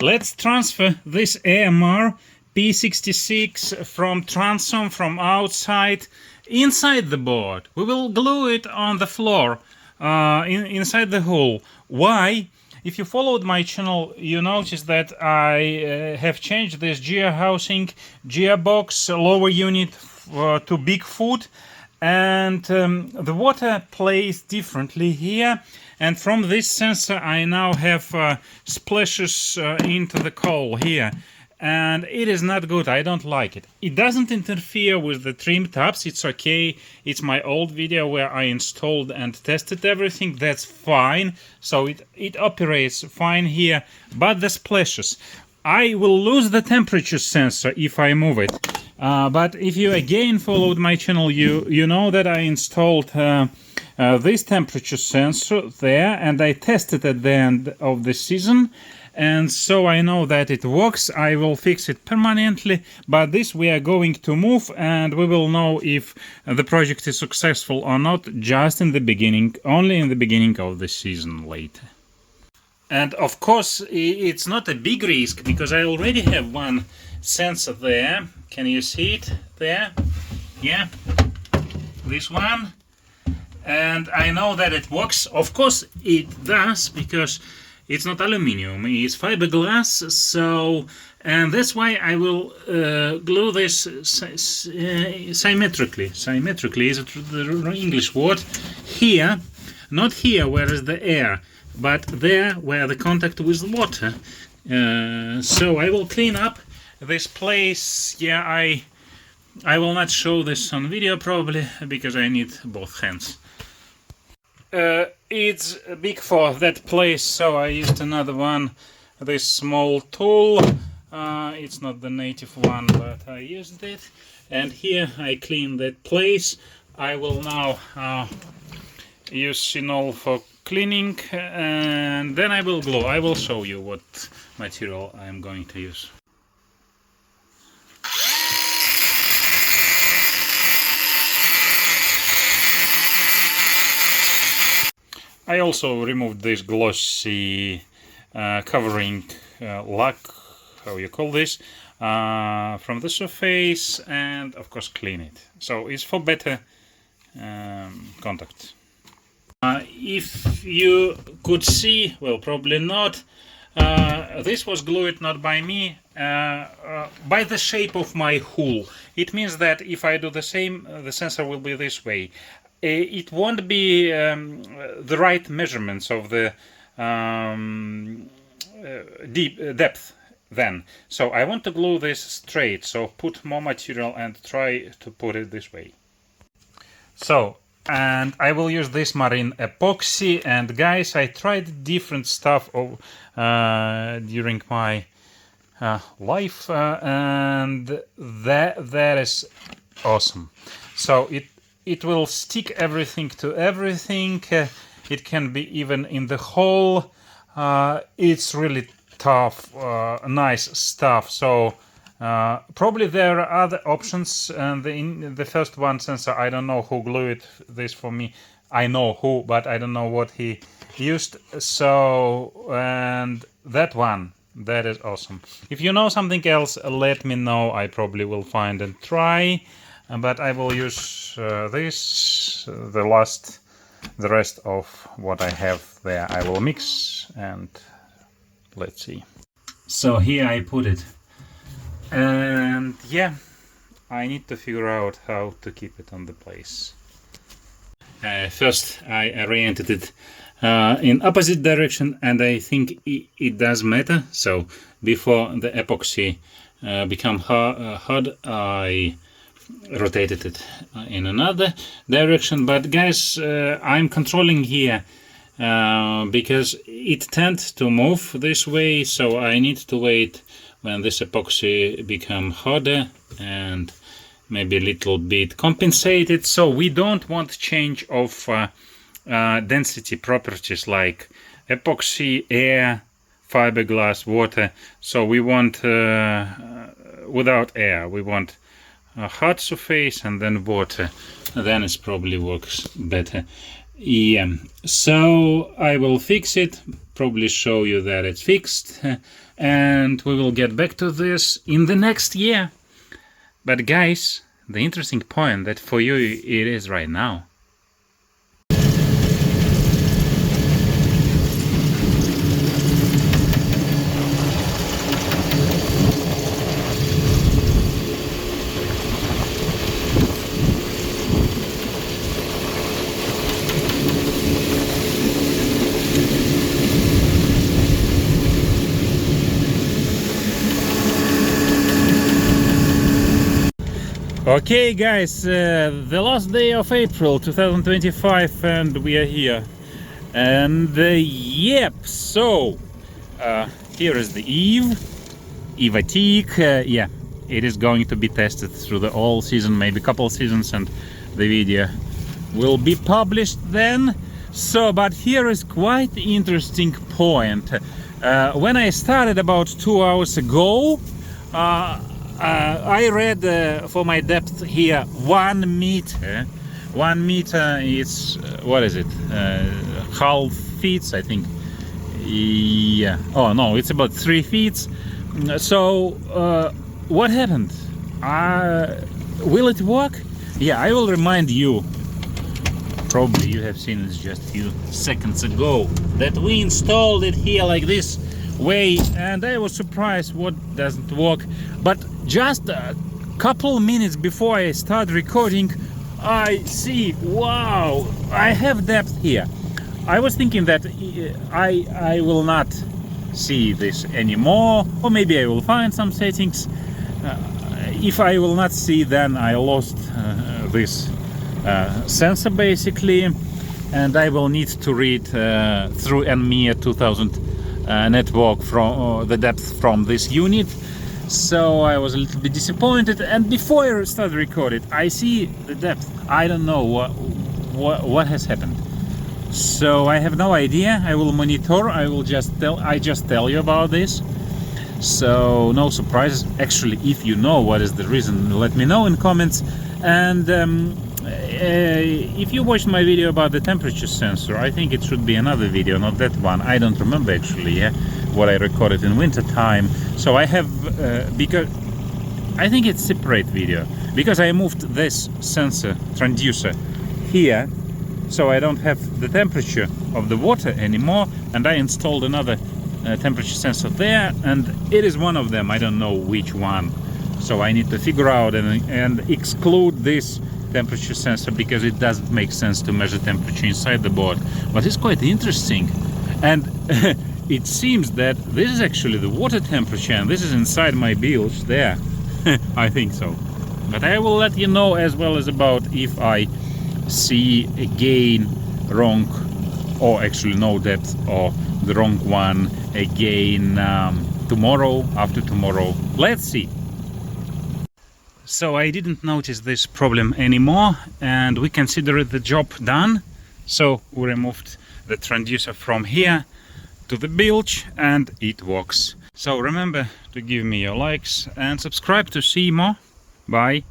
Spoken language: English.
let's transfer this Airmar P66 from transom, from outside, inside the board. We will glue it on the floor, inside the hole. Why? If you followed my channel, you noticed that I have changed this gear housing, gear box, lower unit to Bigfoot, and the water plays differently here. And from this sensor I now have splashes into the coal here, and it is not good. I don't like it. It doesn't interfere with the trim tabs. It's okay. It's my old video where I installed and tested everything. That's fine. So it operates fine here. But the splashes, I will lose the temperature sensor if I move it. But if you again followed my channel, you know that I installed this temperature sensor there, and I tested at the end of the season, and so I know that it works. I will fix it permanently, but this we are going to move, and we will know if the project is successful or not just in the beginning, only in the beginning of the season later. And of course it's not a big risk, because I already have one sensor there. Can you see it there? Yeah, this one. And I know that it works. Of course it does, because it's not aluminium, it's fiberglass. So, and that's why I will glue this symmetrically. Symmetrically is the English word. Here, not here where is the air, but there where the contact with the water. So I will clean up this place. Yeah, I will not show this on video probably, because I need both hands. It's big for that place, so I used another one, this small tool. It's not the native one, but I used it. And here I clean that place. I will now use phenol for cleaning, and then I will glue. I will show you what material I am going to use. I also removed this glossy covering lac, how you call this, from the surface, and of course clean it. So it's for better contact. If you could see, well, probably not, this was glued not by me, by the shape of my hull. It means that if I do the same, the sensor will be this way. It won't be the right measurements of the depth then. So I want to glue this straight, so put more material and try to put it this way. So, and I will use this marine epoxy, and guys, I tried different stuff during my life, and that is awesome. So it will stick everything to everything. It can be even in the hole. It's really tough, nice stuff. So probably there are other options. And in the first one sensor, I don't know who glued this for me. I know who, but I don't know what he used. So, and that one, that is awesome. If you know something else, let me know. I probably will find and try. But I will use this, the rest of what I have there I will mix, and let's see. So here I put it, and yeah, I need to figure out how to keep it on the place. First I oriented it in opposite direction, and I think it does matter. So before the epoxy become hard, I rotated it in another direction. But guys, I'm controlling here because it tends to move this way, so I need to wait when this epoxy become harder and maybe a little bit compensated. So we don't want change of density properties like epoxy, air, fiberglass, water. So we want without air, we want a hard surface and then water. Then it probably works better. Yeah, so I will fix it, probably show you that it's fixed, and we will get back to this in the next year. But guys, the interesting point that for you it is right now. Okay guys, the last day of April 2025 and we are here. And yep, so here is the Eva Teak. Yeah, it is going to be tested through the whole season, maybe a couple seasons, and the video will be published then. So, but here is quite interesting point. When I started about 2 hours ago, I read for my depth here 1 meter. 1 meter is what is it? Half feet, I think. Yeah. Oh no, it's about 3 feet. So what happened? Will it work? Yeah, I will remind you. Probably you have seen it just a few seconds ago that we installed it here like this way, and I was surprised what doesn't work. But just a couple minutes before I start recording, I see, wow, I have depth here. I was thinking that I will not see this anymore, or maybe I will find some settings. If I will not see, then I lost this sensor basically, and I will need to read through Airmar 2000 network from the depth from this unit. So I was a little bit disappointed, and before I started recording, I see the depth. I don't know what has happened. So I have no idea. I will monitor. I just tell you about this. So no surprises. Actually, if you know what is the reason, let me know in comments. And if you watched my video about the temperature sensor, I think it should be another video, not that one. I don't remember actually, yeah, what I recorded in winter time. So I have because I think it's separate video, because I moved this sensor transducer here, so I don't have the temperature of the water anymore, and I installed another temperature sensor there, and it is one of them. I don't know which one, so I need to figure out and exclude this temperature sensor, because it doesn't make sense to measure temperature inside the board. But it's quite interesting, and it seems that this is actually the water temperature, and this is inside my bilge there. I think so, but I will let you know as well as about if I see again wrong, or actually no depth, or the wrong one again tomorrow, after tomorrow. Let's see. So I didn't notice this problem anymore, and we consider the job done. So we removed the transducer from here to the bilge, and it works. So remember to give me your likes and subscribe to see more. Bye.